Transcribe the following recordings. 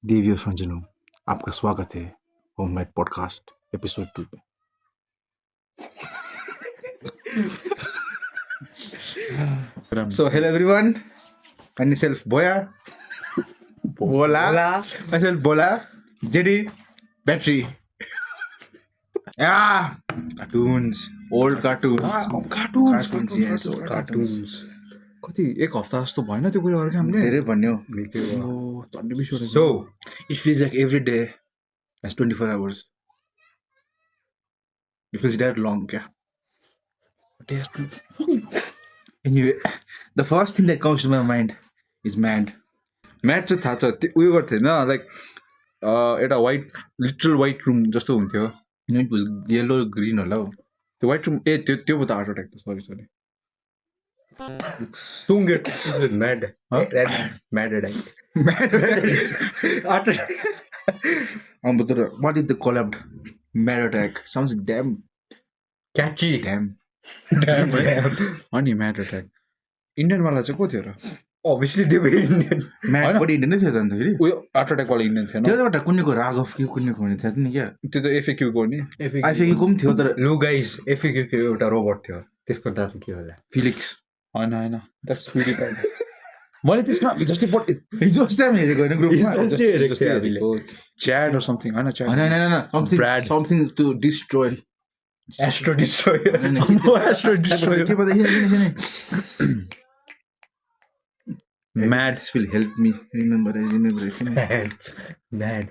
देवियों संजनों, आपका स्वागत है homemade podcast episode 2 pay. So hello everyone, myself Boya, Bola, myself Bola, JD, Battery. Cartoons, old cartoons. Cartoons, yes, old cartoons. कति एक हप्ता जस्तो भएन त्यो कुरा गरेको हामीले धेरै भन्यो. झन्डै बिसवटा So it feels like every day has 24 hours. It feels that long, yeah. Anyway, the first thing that comes to my mind is MAD. Mad चाहिँ थाहा छ त्यो उयो गर्थ्यो होइन लाइक एउटा वाइट लिटरल वाइट रुम जस्तो हुन्थ्यो It was yellow, green होला हौ. त्यो वाइट रुम त्यो पो त heart attack sorry Don't get mad. Huh? Mad attack. But what is the collab? MAD attack. Sounds damn Catchy. damn. अनि म्याट अट्याक इन्डियनवाला चाहिँ को थियो र Obviously they were Indian. MAD पनि इन्डियन नै थियो त अन्त फेरि. उयो हार्ट अट्याकवाला इन्डियन थिएन त्यो त एउटा कुन्नेको राघव कि कुन्नेको हुने थियो नि क्या. त्यो त एफएक्यूको नि आइफेको पनि थियो तर Lu guys, FAQ को एउटा रोबोट थियो. त्यसको नाम के होला? फिलिक्स. होइन द्याट्स रियली ब्याड मैले त्यसमा जस्तै हिजो अस्ति हामी हेरेको होइन ग्रुपमा. च्याड अर समथिङ होइन च्याड होइन Brad. something to destroy. Astro Destroyer. Astro Destroyer. के पो देखिन Mads will help me remember Mad.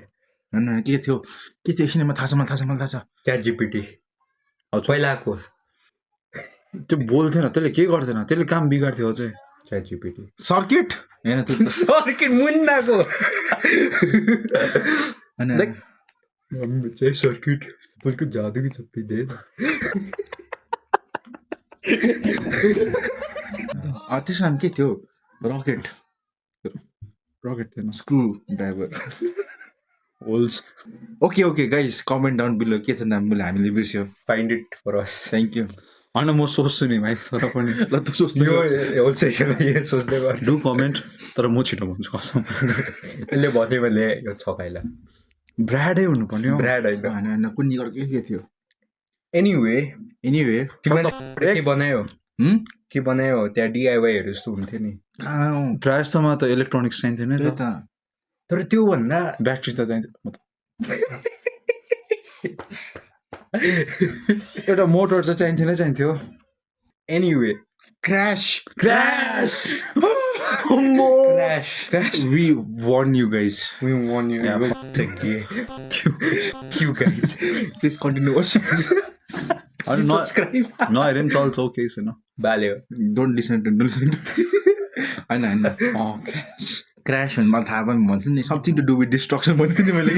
होइन के थियो एकछिन थाहा छ मलाई थाहा छ. Chat GPT. पहिलाको त्यो बोल्थेन त्यसले के गर्थेन त्यसले काम बिगार्थ्यो चाहिँ Chat GPT. सर्किट होइन त्यो सर्किट मुन्नाको. होइन चाहिँ सर्किट बोलको जादु की छुट्टी दे. त्यसको नाम के थियो रकेट थिएन screw driver holes. Okay guys comment down below के थियो नाम बोले हामीले बिर्स्यो. Find it for us. Thank you. होइन म सोच्छु नि भाइ तर पनि ल तँ सोच्नु. यो होल सेसनमा यो सोच्दै गर्छु. डु कमेन्ट तर म छिटो भन्छु कसम यसले भन्यो भने यो छकाइला. ब्राडै हुनुपर्ने हो ब्राड होइन. होइन कुन्नी गरेको के थियो. एनिवे एनिवे तिमीले के बनायो त्यहाँ डिआइवाईहरू जस्तो हुन्थ्यो नि. प्रायः जस्तोमा त इलेक्ट्रोनिक्स चाहिन्थ्यो नि त्यही त त तर त्यो भन्दा ब्याट्री त चाहिन्थ्यो एउटा मोटर चाहिँ चाहिन्थ्यो anyway cross cross we warn you guys. we won you. Yeah, You guys please continue subscribe. नहेरे पनि चल्छ ओके छैन बाल्यो. डोन्ट लिसन होइन क्रास भन्नु मलाई थाहा पनि भन्छु नि something to do with destruction भन्थ्यो नि मैले.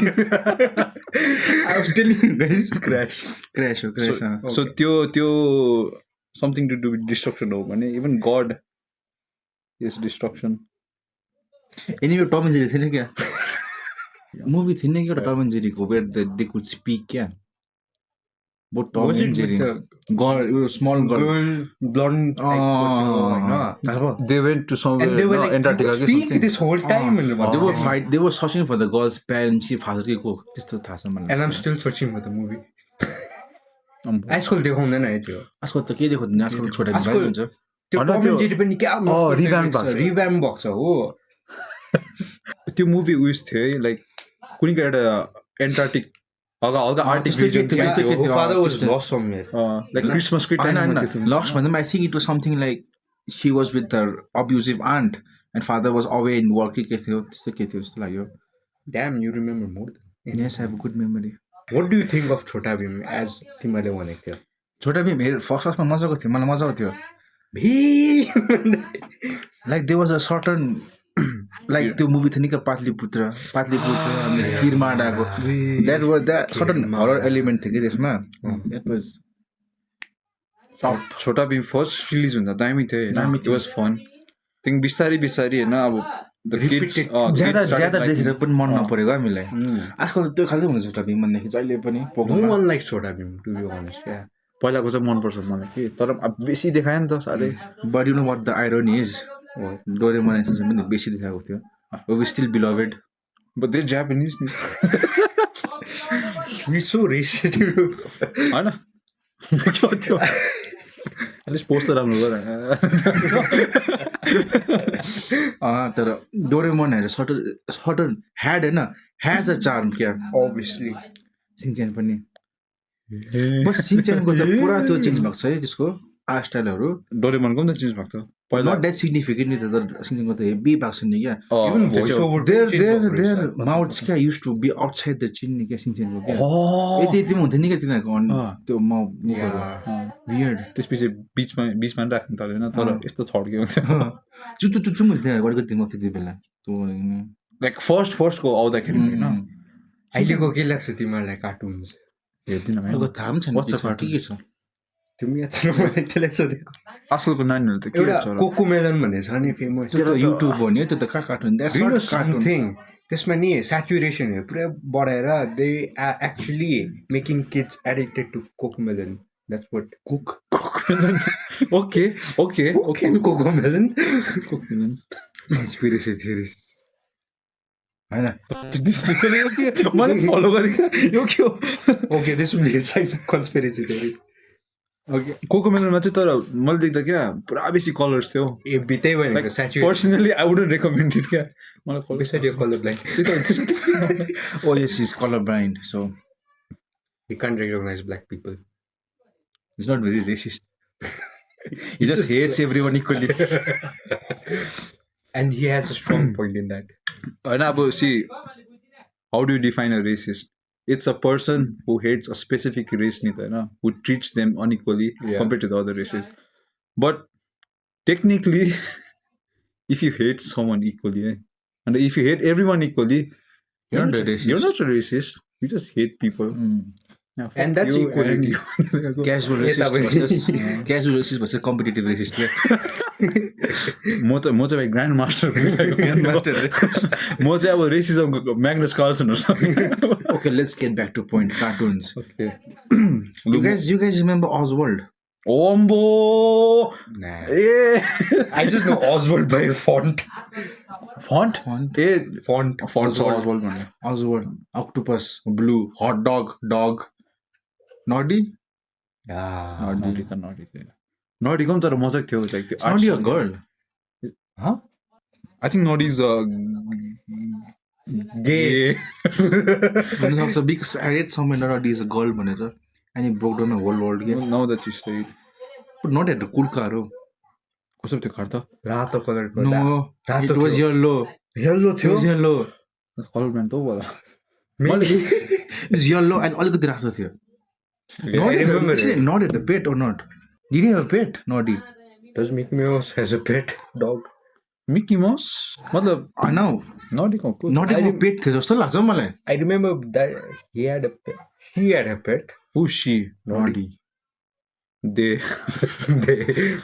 I was telling guys cross हो क्रास. सो त्यो something to do with destruction हो भने even God is destruction anyway Tom and Jerry थिएन क्या मुभी थिएन कि एउटा टम एन्ड जेरीको वेयर दे कुड स्पिक क्या. But Tom Was it and Jerry with the girl small girl girl blonde type को थियो होइन? They went to And somewhere they were like, Antarctica "You कि speak something this whole time." They were fight they were searching for the girls parents कि father के को त्यस्तो थाहा छ मलाई. And I'm still searching for the movie. आजकल देखाउँदैन है त्यो. आजकल त के देखाउँदैन आजकल छोटा आजकल हुन्छ. त्यो होइन, टम त्यो- एन्ड जेरी पनि क्या revamp भएको छ. रिभ्याम्प भएको छ हो. त्यो मुभी उयस थियो है लाइक कुनै एउटा एन्टार्क्टिक हल्का आर्टिक त्यस्तै के रिजन थियो, त्यस्तै के थियो. Father was त्यस्तै. lost somewhere. लाइक क्रिसमसकै टाइममा त्यो थियो. लस्ट भन्दा I think it was something like she was with their abusive aunt and father was away in work के थियो त्यस्तो के थियो जस्तो लाग्यो. Damn, you remember more than. Yes I have good memory. What do you think of Chhota Bheem as तिमीले भनेको थियो? छोटा भीम हेर फर्स्टमा मजाको थियो मलाई मजाको थियो. Like they was a certain like त्यो मुभी थियो नि क्या पाटलिपुत्र अनि किरमाडाको that was that certain horror element थियो कि त्यसमा. द्याट वाज छोटा भीम फर्स्ट रिलिज हुँदा दामी थियो दामी इट वाज फन थिङ बिस्तारै होइन अब ज्यादा देखेर पनि मन नपरेको हामीलाई. आजकल त त्यो खालको हुन्छ छोटा भीम भनेदेखि जहिले पनि No पोकोमा. one likes Chhota Bheem, to be honest. Yeah. पहिलाको चाहिँ मनपर्छ मलाई कि तर अब बेसी देखायो नि त साह्रै But you know what the irony is? Doraemon and पनि बेसी देखाएको थियो. We still beloved. But they're Japanese. You're so racist. होइन त्यो एटलिस्ट पोस्ट त राम्रो गर तर डोरेमोनहरू सर्टन ह्याड होइन ह्याज अ चार्म क्या Obviously. सिन्चेन पनि बस सिन्चेनको त पुरा त्यो चेन्ज भएको छ है त्यसको आर्ट स्टाइलहरू डोरेमोनको पनि त चेन्ज भएको थियो पहिला नट द्याट सिग्निफिकेन्ट नि त तर सिन्चेनको त हेभी भएको छ नि क्या Even voiceover there change there भएको देयर रहेछ। माउथ्स क्या used to be outside the chin नि क्या सिन्चेनको क्या Oh. यति यति पनि हुन्थ्यो नि क्या तिनीहरूको त्यो Yeah. वियर्ड त्यसपछि बिचमा नि राख्नु थाल्यो होइन तर यस्तो छड्के हुन्थ्यो चुचु चुचु हुन्थ्यो गरेको तिम्रो त्यति बेला लाइक फर्स्टको आउँदाखेरि होइन अहिलेको के लाग्छ तिमीहरूलाई कार्टुन्स हेर्दिनँ अर्को थाहा पनि छैन What's a के के छ तिमी मलाई त्यसलाई सोधेको आजकलको नानीहरू त के एउटा गर्छ होला? कोकोमेलन भन्ने छ नि फेमस त्यो त युट्युब हो नि त्यो त कहाँ cartoon that's not cartoon something त्यसमा नि सेचुरेसनहरू पुरै बढाएर they are actually making kids addicted to Cocomelon that's what cook okay Cocomelon conspiracy theorist होइन मैले फलो गरेको यो के हो okay this will be side conspiracy theory okay कोकोमेलनमा चाहिँ तर मैले देख्दा क्या पुरा बेसी कलर्स थियो ए बितै भनेको saturation personally I wouldn't recommend it क्या मलाई कलर बिसाइड यो colour blind oh yes is colour blind so you can't recognise black people it's not very racist he just hates everyone equally and he has a strong point in that होइन अब see how do define a racist it's a person who hates a specific race नि त होइन who treats them unequally compare to the other races but technically if you hate someone equally है अन्त if you hate every one equally You're not a racist. you're not a racist you just hate people Yeah, fuck And that's you equality. and you. casual racist versus casual racist versus competitive racist म चाहिँ भाइ grand master म चाहिँ अब रेसिजमको Magnus Carlsen okay let's get back to point cartoons okay you guys remember Oswald ओम्बो ए I just know Oswald by font. Font ए Font. फन्ट छ Oswald भन्ने Oswald octopus blue hot dog Noddy Yeah. नडी त नडी थियो नडीको पनि तर मजाक थियो लाइक त्यो Noddy a girl I think Noddy is Gay. हुनसक्छ because I read somewhere Noddy is a girl भनेर and he broke down the whole world again now that is सही but not at the cool car oh. कस्तो त्यो card त रातो कलरको no रातो it was yellow yellow it was yellow colour brand त हो होला it was yellow and अलिकति रातो थियो remember not at the pet or not did he have a pet Noddy Does Mickey Mouse has a pet dog? Mickey mouse मतलब I know नडीको Noddy को pet थियो जस्तो लाग्छ मलाई I remember that he had a pet. She had a pet. Who see Noddy they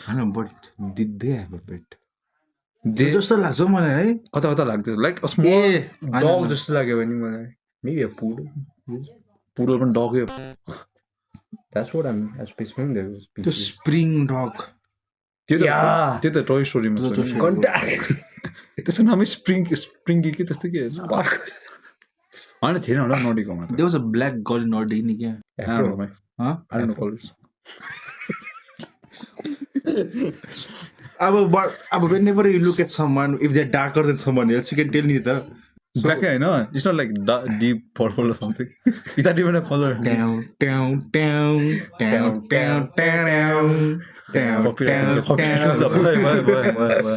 I know but did they have a pet they जस्तो लाग्छ मलाई है कता कता लाग्थ्यो लाइक अ स्मल Dog जस्तो लाग्यो भने मलाई. Maybe a poodle. पुरो पनि डगै That's what I was picturing. There was त्यो spring dog त्यो Yeah. त टोय स्टोरीमा त्यो छ Toy नि। Story. Contact. त्यसको नामै स्प्रिङ्गी कि त्यस्तो के होइन थिएन होला नडीकोमा त there was a black girl in Noddy नि क्या Afro. huh I don't know colors. अब whenever you look at someone if they're darker than someone else you can tell ni ta Black होइन it's not like deep purple or something it's not even a color down down down down down down Copyright हुन्छ, copyright हुन्छ। भयो।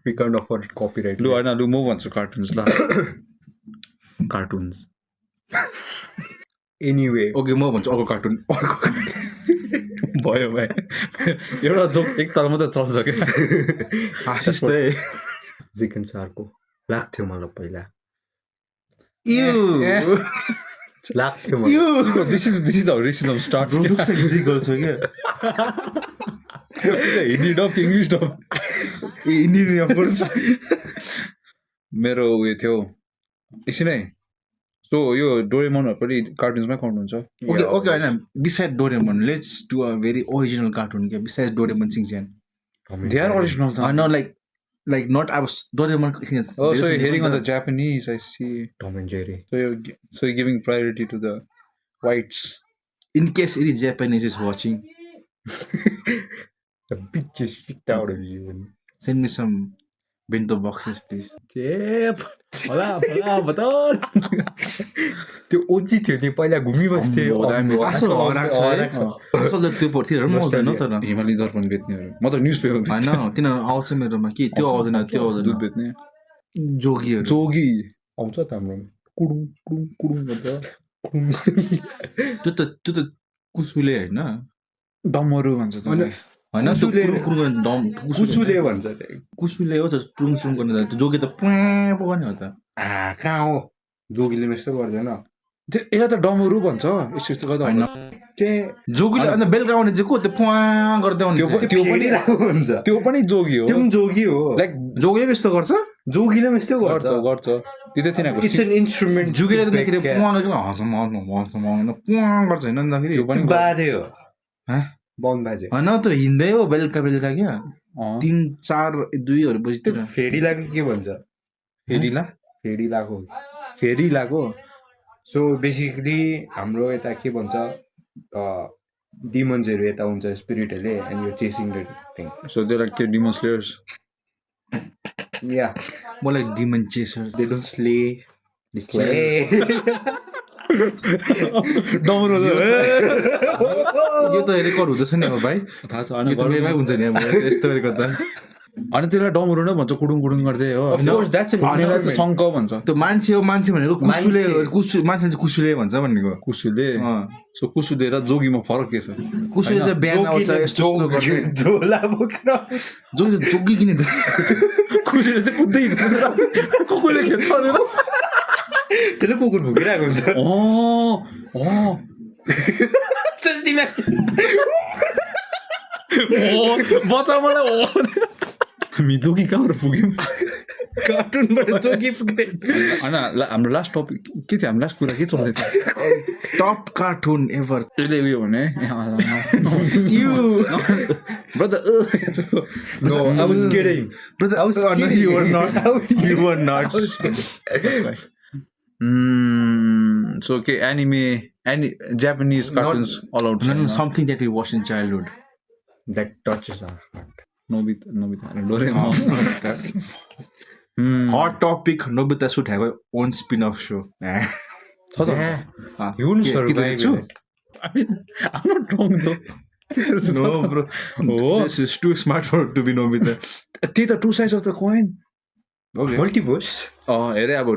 We can't afford copyright. लु होइन लु म भन्छु cartoons ल कार्टुन्स Anyway. okay म भन्छु अर्को कार्टुन भयो भाइ एउटा जोक एक तल मात्रै चल्छ क्या आशिष त Zikan Sarko. लाग्थ्यो मलाई पहिला. लाग्थ्यो मलाई. This is how racism starts girl छ क्या Hindi dub English dub Indian of course मेरो उयो थियो एकछिन है सो यो डोरेमोनहरू पनि कार्टुन्समै काउन्ट हुन्छ okay होइन beside Doraemon let's do a very original cartoon क्या besides Doraemon Shinchan they are original त I know like like not I was Doraemon. Oh, so you're heading on the Japanese, I see. Tom and Jerry. So you're giving priority to the whites. In case any Japanese is watching, The biggest shit out of you. send me some bento boxes, please. त्यो ओजी थियो नि पहिला घुमिबस्थ्यो आजकल हराएको छ है। आजकल त त्यो पढ्थ्यो पनि आउँदैन तर हिमालय दर्पण बेच्नेहरू म त न्युज पेपर होइन तिनीहरू आउँछ मेरोमा कि त्यो आउँदैन त्यो दुध आउँदैन बेच्ने जोगीहरू जोगी आउँछ त हाम्रोमा कुडुङ कुडुङ कुडुङ गर्दा त्यो त कुसुले होइन डमरू भन्छ त होइन त्यो कुसुले- कुरुङ कुरुङ गर्ने कुसुले कुचुले भन्छ त्यो कुसुले हो त टुङ टुङ गर्ने त त्यो जोगी त पुँ पो गर्ने हो त कहाँ हो जोगीले पनि यस्तो गर्दैन यसलाई त डमरू भन्छ यस्तो गर्दा होइन त्यही जोगीले अन्त बेलुका आउने चाहिँ को त्यो पुँ गर्दै आउने त्यो चाहिँ। त्यो पनि फेरिरहेको हुन्छ त्यो पनि जोगी हो त्यो पनि जोगी हो लाइक जोगीले पनि यस्तो गर्छ जोगीले पनि यस्तो गर्छ गर्छ गर्छ त्यो चाहिँ तिनीहरूको इट्स एन इन्स्ट्रुमेन्ट जोगीले त देखेर पुँ गरेर हँसम आउनु पुँ गर्छ होइन अन्तखेरि त्यो पनि बाजे हो हाँ? बन बाजे होइन त्यो हिँड्दै हो बेलुका बेलुका क्या अँ, 3-4-2 बजीतिर त्यो फेरि लाग्यो के भन्छ फेरिला फेरि लाग्यो फेरि लाग्यो सो बेसिकली हाम्रो यता के भन्छ डिमन्सहरू यता हुन्छ स्पिरिटहरूले and you chasing the thing so they like demon slayers या मलाई demon chasers they don't slay डमरू यो त रेकर्ड हुँदैछ नि अब भाइ थाहा छ यो त मेरमै हुन्छ नि अब यस्तो गरेको त अनि त्यसलाई डमरू नै भन्छ कुडुङ कुडुङ गर्दै हो होइन, उनीहरूलाई चाहिँ शङ्क भन्छ त्यो मान्छे हो मान्छे भनेको कुसुले मान्छे। मान्छे चाहिँ कुसुले भन्छ भनेको कुसुले अँ। सो कुसुले र जोगीमा फरक के छ कुसुले चाहिँ बिहान आउँछ यस्तो यस्तो गर्छ झोला बोकेर जोगी चाहिँ जोगी किन कुसुले चाहिँ कुद्दै कुकुरले खेल्छ अरे त्यसले कुकुर भुकिरहेको हुन्छ बच्चा मलाई हामी जोगी कहाँबाट पुग्यौँ कार्टुनबाट जोगी पुग्दै होइन हाम्रो लास्ट टपिक के थियो हाम्रो लास्ट कुरा के चल्दै थियो टप कार्टुन एभर त्यसले उयो भने you brother No, I was kidding. Brother, I was no, kidding. you were not. I was You were not. I was kidding. so okay anime Japanese cartoons all out No, no, something that we watched in childhood. That touches our heart. Nobita Doraemon Hot topic. Nobita should have a own spin-off show. Yeah. Ah, You wouldn't के- survive के देख्छु? it. I mean I'm not wrong though No, bro. Oh. This is too smart for to be Nobita. त्यही त to sides of the coin Okay. Multiverse. हेरे अब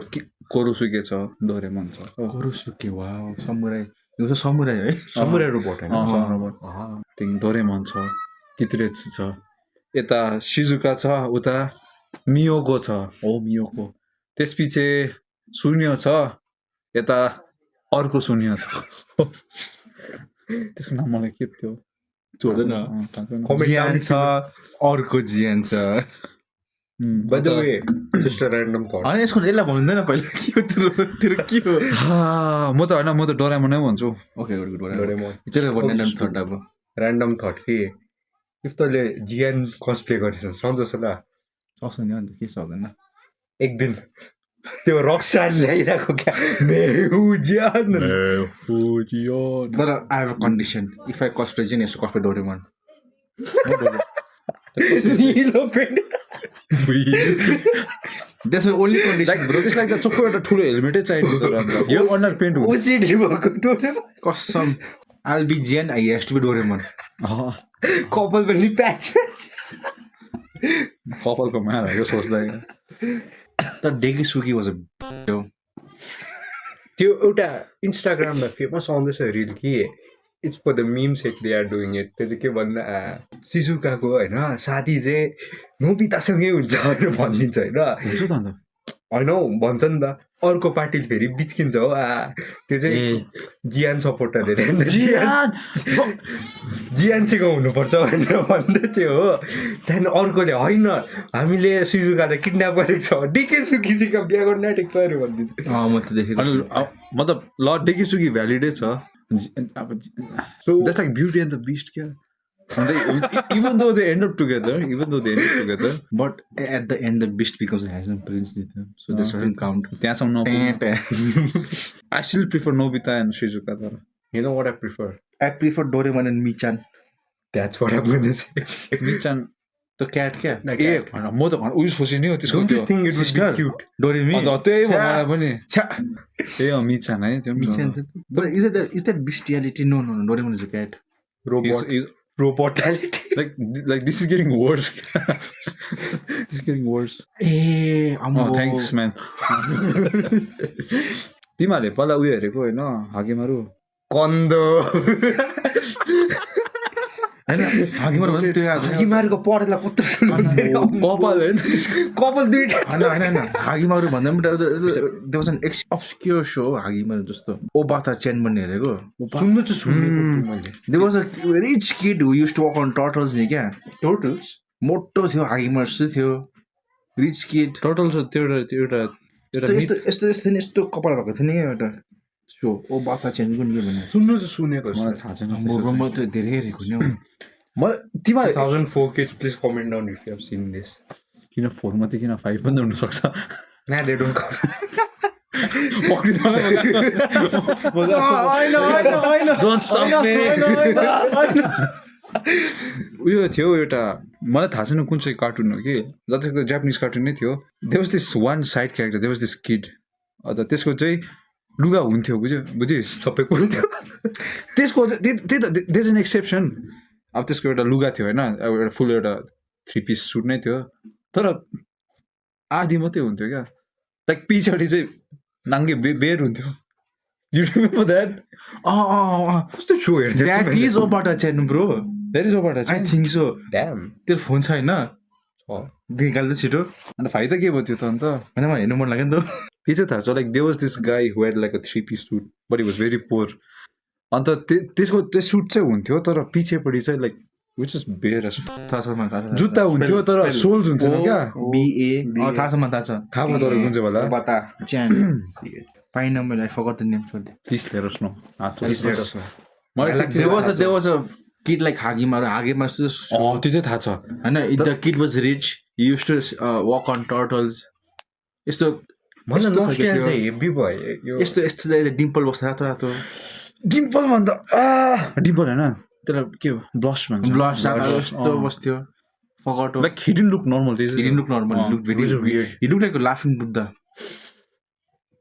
कोरोसुके छ Doraemon छ Korosuke, wow. Samurai. यो चाहिँ samurai है? Samurai robot होइन? त्यहाँदेखि डोरेमन छ कित्रेत्सु छ यता सिजुका छ उता मियोको छ हो मियोको त्यसपछि शून्य छ यता अर्को शून्य छ त्यसको नाम मलाई के थियो हुँदैन। Comment जियान down छ अर्को जियान छ By the way, just a random thought. होइन यसको यसलाई भन्दैन पहिला के हो तेरो के हो म त होइन म त डोरेमन नै भन्छु ओके गुड गुड Doraemon. त्यसले भन्ने थर्ड अब Random thought कि if तैँले जियान cosplay गरेछ सम्झस् होला सक्छ नि अन्त के सक्दैन एक दिन त्यो रक स्टार ल्याइरहेको क्या मेहु जियान तर I have a condition if I cosplay चाहिँ यस्तो कस्प्ले डोरेमन निलो paint that's my only condition bro त्यसलाई त चोखो एउटा ठुलो हेलमेटै चाहिएको छ यो अनुहार पेन्ट हुन्छ ओसिडी भएको डोरेमन कसम I be Gian I has to be Doraemon कपाल पनि प्याच कपालको माया भएको सोच्दा तर डेकी सुकी वाज अ त्यो एउटा इन्स्टाग्राममा फेमस आउँदैछ रिल कि it's for the meme sake they are doing it त्यो चाहिँ के भन्दा सिजुकाको होइन साथी चाहिँ नोबितासँगै हुन्छ भनेर भनिदिन्छ होइन हुन्छ त अन्त होइन हौ भन्छ नि त अर्को पार्टीले फेरि बिच्किन्छ हो त्यो चाहिँ जियान सपोर्टरले जियानसँग हुनुपर्छ भनेर भन्दै थियो हो त्यहाँदेखि अर्कोले होइन हामीले सिजुकालाई किडन्याप गरेको छ डिके सुकीसँग बिहा गर्न आँटेको छ अरे भनिदिन्छ म त देखेँ अनि मतलब ल डेकिसुकी भ्यालिडै छ अब just like beauty and the beast क्या Even though they end up together, But at the end, the beast becomes a handsome prince. So this doesn't count. त्यहाँसम्म नपुग्नु। I still prefer Nobita and Shizuka तर। You know what I prefer? I prefer Doraemon and Michan. That's what I'm going to say. Michan The cat क्या? The A cat. होइन म त घन उयो सोचे नि हो त्यसको Don't त्यो you think it would Sister. be cute? Doremi. अन्त त्यही भयो मलाई पनि Cha. ए मिचान है त्यो पनि Michan. But is that bestiality? No. Doraemon is a cat. Robot. Robotality. like this is getting worse. This is getting worse. Eh, Oh, thanks man. तिमीहरूले पहिला उयो हेरेको होइन हागेमारु Kondo. हैन हागीमारु भने त्यो याद Himarको पढेला कत्रो कपाल होइन कपाल दुईटा हैन हागीमारु भन्दा पनि there was an obscure show हागीमारु जस्तो ओबाता चेन भन्ने हेरेको सुन्नु चाहिँ सुनेको थिएँ मैले there was a rich kid who used to walk on turtles नि क्या Turtles? मोटो थियो हागीमारु जस्तो थियो rich kid टोटल छ त्यो एउटा यस्तो कपाल भएको थियो नि एउटा सो ओबाता चेन कुन के भन्ने सुन्नु चाहिँ सुनेको मलाई थाहा छैन म त धेरै हेरेको नि मलाई तिमीहरूले 2004 kids, please comment down if you have seen this. किन 4 मात्रै किन 5 पनि हुनसक्छ Nah, they don't count. Don't stop me. उयो थियो एउटा मलाई थाहा छैन कुन चाहिँ कार्टुन हो कि जतिको जापानिज कार्टुन नै थियो there was this one side character there was this kid अन्त त्यसको चाहिँ लुगा हुन्थ्यो बुझिस् सबैको हुन्थ्यो त्यसको त्यही त देयर इज एन एक्सेप्सन अब त्यसको एउटा लुगा थियो होइन अब एउटा फुल एउटा 3 पिस सुट नै थियो तर आधी मात्रै हुन्थ्यो क्या लाइक पछाडि चाहिँ नाङ्गे बेर हुन्थ्यो यु रिमेम्बर द्याट कस्तो सो हेर्दै that is ओबाता चेन bro that is over I think so damn तेरो फोन छ हैन निकाल्दै छिटो अन्त फाइदा के भयो त्यो त अन्त होइन मलाई हेर्नु मन लाग्यो नि त त्यो चाहिँ थाहा छ like there was this guy who had like a 3 piece suit but it was very poor अन्त त्यसको त्यो सुट चाहिँ हुन्थ्यो तर पछिपट्टि चाहिँ लाइक विच इज बेयर थाहा छ मलाई थाहा छ जुत्ता हुन्थ्यो तर सोल्स हुन्थेन क्या BA थाहा छ मलाई थाहा छ थाहा भयो तर कुन चाहिँ होला बता च्यान पाइन मैले I forgot the name sorry please लिएर न हात Like, मलाई there was a kid like Hagimaru त्यो चाहिँ थाहा छ and the kid was rich he used to walk on turtles यस्तो मलाई यस्तो नस्ट्याल खालको चाहिँ हेभी भयो यो यस्तो डिम्पल बस्छ रातो रातो डिम्पल भन्दा डिम्पल होइन त्यसलाई के हो ब्लस भन्छ ब्लस रातो यस्तो बस्थ्यो forgot like he didn't look normal he didn't look normal he looked very weird he looked like a laughing Buddha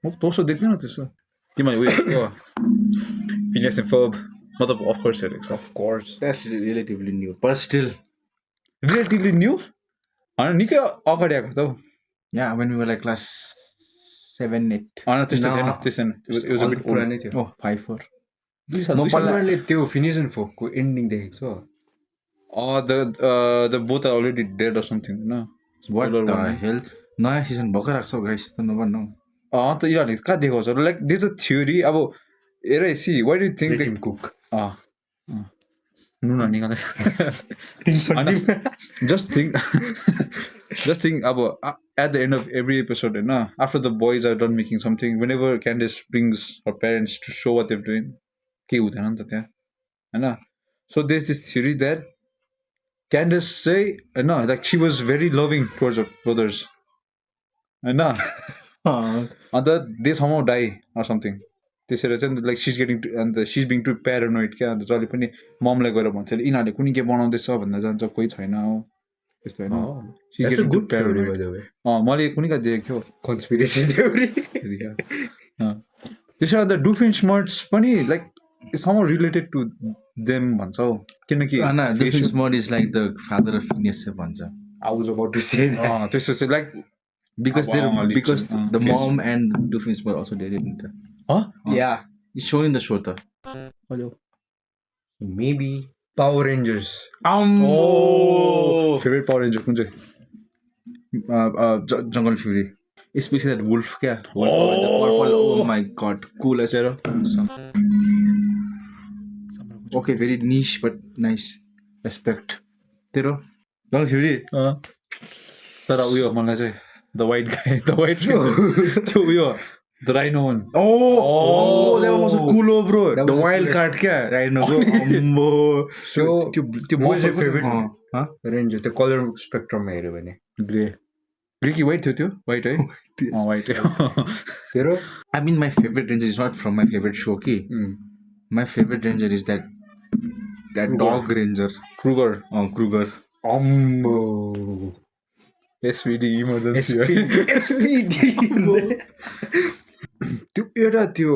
म तोसो देख्दैन त्यसो तिमीले उयो फिनियस एन्ड फर्ब मतलब अफ कोर्स हेरेको छ of course that's relatively new but still relatively new होइन निकै अगाडि आएको त हौ yeah when we were like class 7 8 होइन त्यस्तो No. थिएन त्यस्तो अलिक पुरानै थियो oh 5 4 तिमीहरूले त्यो फिनिस एन्ड फोकको एन्डिङ देखेको छ the both are already dead or something होइन what the hell नयाँ सिजन भर्खर आएको छ गाइस त नभन्नु अन्त यिनीहरूले कहाँ देखाउँछ लाइक दिस अ थ्योरी अब हेर see why do think Tim Cook नुन निकाले जस्ट थिङ्क अब at the end of every episode होइन after the boys are done making something whenever Candace brings her parents to so what they've doing केही हुँदैन नि त त्यहाँ होइन so there this theory that Candace चाहिँ होइन like she was very loving towards her brothers होइन अन्त they somehow die or something त्यसरी चाहिँ लाइक सिज गेटिङ अन्त सिज बिङ टु प्यारानोइड क्या अन्त जहिले पनि ममलाई गएर भन्थ्यो यिनीहरूले कुनै के बनाउँदैछ भन्दा जान्छ कोही छैन हो त्यस्तो होइन She's That's a getting good too paranoid. theory, by the way. मैले कुनै कहाँ देखेको थियो Conspiracy theory. त्यसो गर्दा डुफिन स्मर्ट्स पनि like somehow related to them भन्छ हौ किनकि Difference mode is like the father of Phineas भन्छ I was about to say that. त्यस्तो चाहिँ like because Wow, because Lich. the mom and Doofenshmirtz were also dated in the Yeah. it's shown in the show ta Maybe Power Rangers. Favourite power ranger कुन चाहिँ Jungle Fury especially that wolf kya oh my god cool as well okay very niche but nice respect tero Jungle Fury तर उयो मलाई चाहिँ the white गाई the white त्यो उयो The rhino one. Oh, that was cool, bro. That The was a wild cool- card, kya? Rhino को अम्बो. So त्यो What is your ball favorite Huh? Ranger त्यो कलर स्पेक्ट्रममा हेऱ्यो भने ग्रे कि white थियो त्यो व्हाइट है व्हाइट तेरो I mean, my favorite ranger is not from my favorite show, ki. My favorite ranger is that dog ranger. Kruger Kruger. अम्बो SPD emergency त्यो एउटा त्यो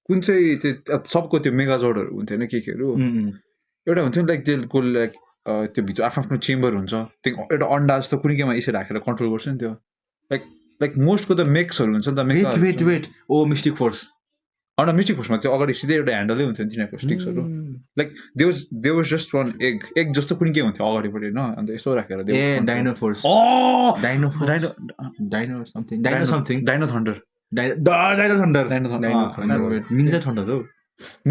कुन चाहिँ त्यो सबको त्यो मेगाजोडहरू हुन्थ्यो होइन केहरू एउटा हुन्थ्यो नि लाइक त्यसको लाइक त्यो भित्र आफ्नो आफ्नो चेम्बर हुन्छ त्यो एउटा अन्डा जस्तो कुनै केमा यसरी राखेर कन्ट्रोल गर्छ नि त्यो लाइक लाइक मोस्टको त मेक्सहरू हुन्छ नि त Wait. Oh, Mystic Force. अन्डा मिस्टिक फोर्समा त्यो अगाडि सिधै एउटा ह्यान्डलै हुन्थ्यो नि तिनीहरूको स्टिक्सहरू like they was just one egg जस्तो कुनै के हुन्थ्यो अगाडिपट्टि होइन अन्त यसो राखेर Dino Force. Dino Force. Dino something. डाइनो thunder Dino Thunder. Thunder. Ninja Thunder हो.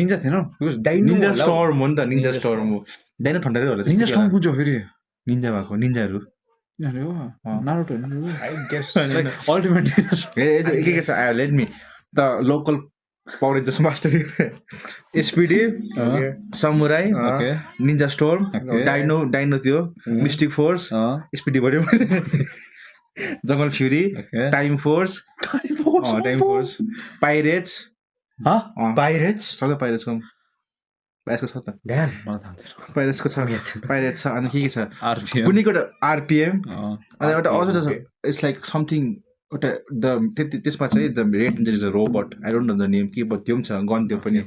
निन्जा थिएन बिकज Ninja Storm हो नि त. Ninja Storm हो. Dino Thunder होला. निन्जा स्टर्म कुन चाहिँ फेरि निन्जा भएको निन्जाहरू. नारुतो होइन आई गेस अल्टिमेट के छ let me the local Power Rangers master SPD Samurai okay Ninja Storm Okay. Dino थियो मिस्टिक फोर्स एसपिडी भन्यो Jungle Fury okay Time Force Time Force Pirates Pirates सबै पाइरेट्सको पाइरेट्सको छ त ड्याम मलाई थाहा थिएन पाइरेट्सको छ पाइरेट्स छ अनि के छ आरपिएम कुनैको एउटा आरपिएम अनि एउटा अझ छ इट्स लाइक समथिङ एउटा त्यसमा चाहिँ the red ranger is a robot I don't know the name के बट त्यो पनि छ गन त्यो पनि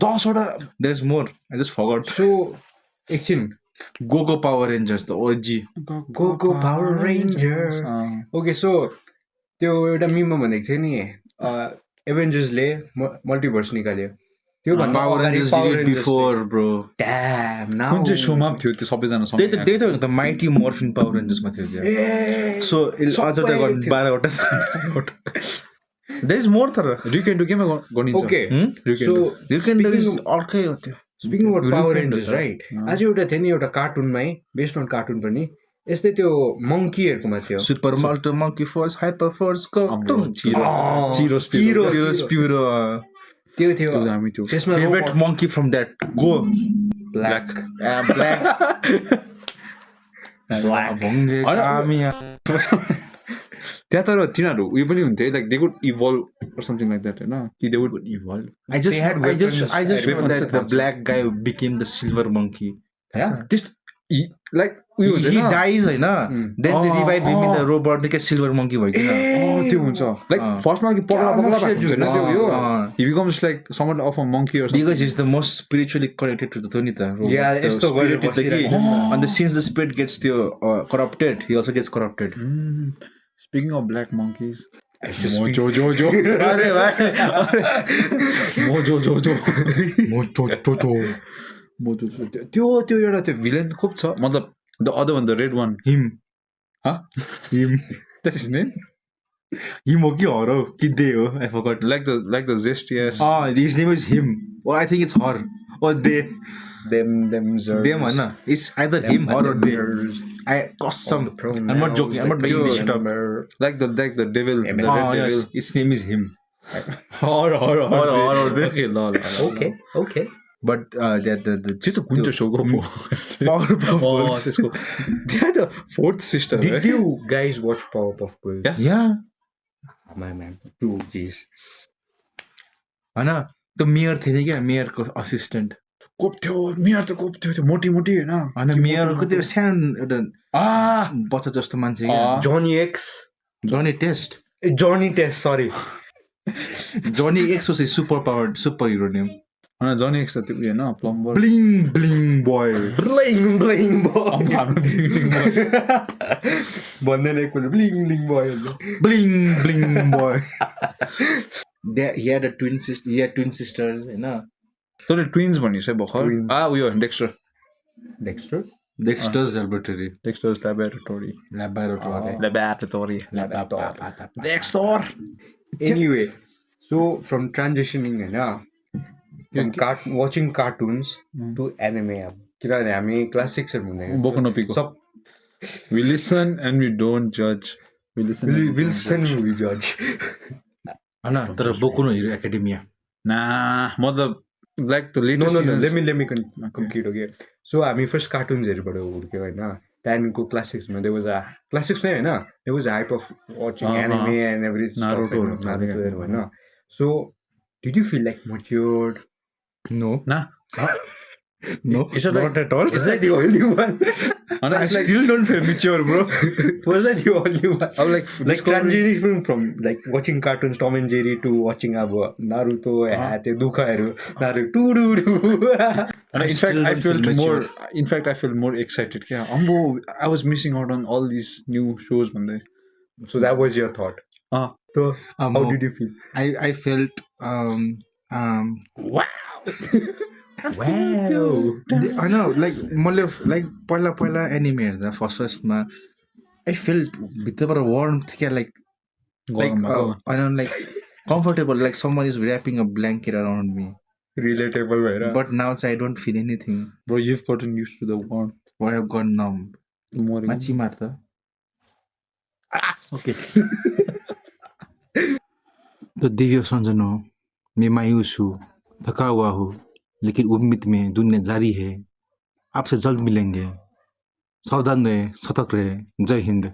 10वटा there is more I just forgot so एकछिन go go Power Rangers the OG go go Power Ranger okay so त्यो एउटा मिममा भनेको थियो नि एभेन्जर्सले मल्टिभर्स निकाल्यो त्यो भन्दा पावर अगाडि rangers Power did Rangers before bro damn now कुन चाहिँ सोमा थियो त्यो सबैजना त्यही त द माइटी मोर्फिन पावर रेन्जर्समा थियो त्यो ए सो अझ सबै एउटा थियो। 12वटा देयर इज मोर तर रिकेन्डो केमा गनिन्छ okay Rick so you can do is अर्कै हो त्यो speaking about power Rick and Rangers Morty, right आज एउटा थियो नि एउटा कार्टुनमै बेस्ड अन कार्टुन पनि यस्तै त्यो मङ्कीहरूकोमा थियो सुपर मल्टर मङ्की फोर्स हाइपर फोर्स को चिरो चिरो स्पिरो त्यो थियो त्यो हामी त्यो त्यसमा favourite monkey from that go black black भङ्गे होइन, कामिया त्यहाँ तर तिनीहरू उयो पनि हुन्थ्यो like they would evolve something like that होइन कि they would evolve I just, They had I just, weapons. I just Weapons know that the set black guy became the silver monkey. Like उयो He हुँदैन dies, होइन? Then they revive him in the Oh. robot, like a silver monkey भइदिन्छ. त्यो हुन्छ like फर्स्टमा कि पगला पगला भएको हुन्छ त्यो उयो अँ. he becomes like somewhat of a monkey or something Because he's the most spiritually connected to the Tonita. Yeah, the यस्तो spirit गरेर is the key. बसिरहेको And since the spirit gets corrupted, he also gets corrupted. speaking of black monkeys Mojo Mojo अरे भाइ Mojo त्यो एउटा त्यो villain खुब छ मतलब the other one the red one Him. him that is his name Him हो कि हर हो कि दे हो I forgot. like the zesty ass His name is him. Or I think it's her. Or they. them Them होइन. It's either him or they. I custom. I'm not joking. I'm not making this shit up. like the devil the red devil Yes. His name is him. or they. okay ल okay But the त्यो त कुन चाहिँ सोको पो Powerpuff Girls. त्यसको they had a fourth sister did right? you guys watch Powerpuff Girls Yeah. Yeah. my man two jeez होइन त्यो मेयर थियो नि क्या मेयरको असिस्टेन्ट कोप थियो मियर त कोप थियो त्यो मोटी मोटी होइन होइन मेयरको त्यो सानो एउटा बच्चा जस्तो मान्छे क्या Johnny X Johnny test Johnny Test sorry Johnny X was super hero name होइन जनी एक्स त त्यो उयो होइन plumber bling bling boy bling boy भन्दैन एकपल्ट bling boy bling bling boy he had twin sisters होइन तैँले ट्विन्स भनिस् है भर्खर Twins. उयो Dexter Dexter Dexters laboratory Dexters laboratory laboratory Dexter anyway so from transitioning होइन from watching cartoons to anime अब किनभने हामी क्लास 6 हुँदैन बोको नपीको सब we listen and we don't judge we listen and we don't Wilson judge. we judge होइन तर Boku no Hero Academia Nah, मतलब like the No, latest no, no. seasons. Let me complete. Okay. So हामी first कार्टुन्सहरूबाट हुर्क्यो होइन त्यहाँदेखिको class सिक्समा class six नै होइन there was a hype of watching anime and every stuff, Naruto होइन, Naruto, होइन. So did you feel like matured? No Nah, no Is it like- not at all Was that the only one? and I it's like still don't feel mature, bro. Was that the only one? I'm like Like transition from like watching cartoons Tom and Jerry to watching अब Naruto त्यो दुखाहरू Naruto And in fact, still I don't feel felt more. mature. In fact, I felt more excited. Yeah, Ambo, I was missing out on all these new shows, man. So that was your thought. So how no. did you feel? I felt Wow. I know like मैले like पहिला anime हेर्दा फर्स्टमा I felt भित्रबाट warm थियो like गरम भएको। I don't like comfortable like someone is wrapping a blanket around me. Relatable भएर. But now I don't feel anything. Bro, you've gotten used to the warmth. Or I've gone numb. More. माछी मार्दा Okay. तो दिव्य संजन हो मैं मायूस हूँ थका हुआ हूँ लेकिन उम्मीद में दुनिया जारी है आपसे जल्द मिलेंगे सावधान रहे सतर्क रहे जय हिंद